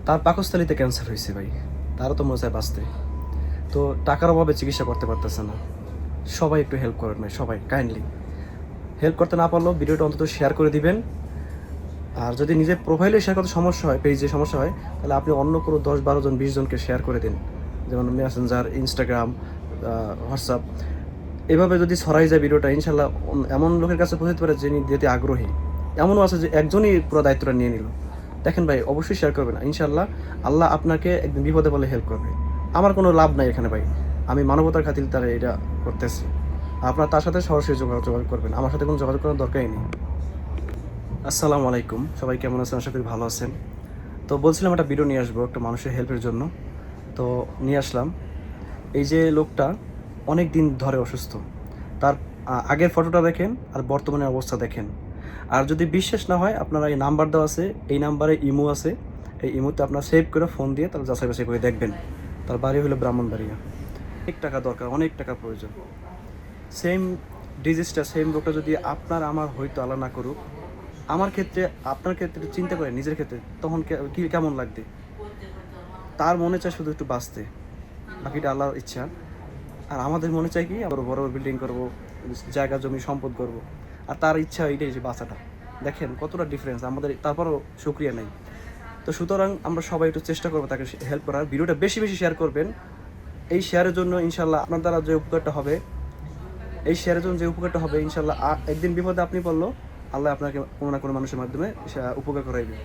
তার পাকস্থলীতে ক্যান্সার হয়েছে ভাই, তারও তো মনে চায় বাঁচতে, তো টাকার অভাবে চিকিৎসা করতে পারতেছে না। সবাই একটু হেল্প করেন ভাই, সবাই কাইন্ডলি। হেল্প করতে না পারলেও ভিডিওটা অন্তত শেয়ার করে দিবেন। আর যদি নিজের প্রোফাইলে শেয়ার করতে সমস্যা হয়, পেজে সমস্যা হয়, তাহলে আপনি অন্য কোনো 10-12 জন 20 জনকে শেয়ার করে দিন, যেমন মেসেঞ্জার, ইনস্টাগ্রাম, হোয়াটসঅ্যাপ। এভাবে যদি ছড়াই যায় ভিডিওটা, ইনশাল্লাহ এমন লোকের কাছে পৌঁছতে পারে যিনি যেতে আগ্রহী। এমনও আছে যে একজনই পুরো দায়িত্বটা নিয়ে নিল। দেখেন ভাই, অবশ্যই শেয়ার করবেন, ইনশাল্লাহ আল্লাহ আপনাকে একদিন বিপদে বলে হেল্প করবে। আমার কোনো লাভ নাই এখানে ভাই, আমি মানবতার খাতির তারা এটা করতেছি। আপনার তার সাথে সরাসরি যোগাযোগ করবেন, আমার সাথে কোনো যোগাযোগ করার দরকারই নেই। আসসালামু আলাইকুম, সবাই কেমন আছেন? আশা করি ভালো আছেন। তো বলছিলাম একটা ভিডিও নিয়ে আসবো একটা মানুষের হেল্পের জন্য, তো নিয়ে আসলাম। এই যে লোকটা অনেক দিন ধরে অসুস্থ, তার আগের ফটোটা দেখেন আর বর্তমানের অবস্থা দেখেন। আর যদি বিশ্বাস না হয়, আপনারা এই নাম্বার দেওয়া আছে, এই নাম্বারে ইমো আছে, এই ইমোতে আপনার সেভ করে ফোন দিয়ে তার যাচাই বাছাই করে দেখবেন। তার বাড়ি হলো ব্রাহ্মণবাড়িয়া। অনেক টাকা দরকার, অনেক টাকা প্রয়োজন। সেম ডিজিজটা, সেম রোগটা যদি আপনার আমার হয়তো আল্লাহ না করুক, আমার ক্ষেত্রে, আপনার ক্ষেত্রে চিন্তা করেন, নিজের ক্ষেত্রে তখন কি কেমন লাগবে? তার মনে চায় শুধু একটু বাঁচতে, বাকিটা আল্লাহর ইচ্ছা। আর আমাদের মনে চাই কি, আবার বড় বিল্ডিং করব, জায়গা জমি সম্পদ করব। আর তার ইচ্ছা এইটাই যে বাঁচাটা। দেখেন কতটা ডিফারেন্স আমাদের, তারপরও শুক্রিয়া নেই। তো সুতরাং আমরা সবাই একটু চেষ্টা করবো তাকে হেল্প করার। ভিডিওটা বেশি বেশি শেয়ার করবেন। এই শেয়ারের জন্য ইনশাল্লাহ আপনার দ্বারা যে উপকারটা হবে, এই শেয়ারের জন্য যে উপকারটা হবে, ইনশাল্লাহ একদিন বিপদে আপনি পড়লো, আল্লাহ আপনাকে কোনো না কোনো মানুষের মাধ্যমে উপকার করাইবে।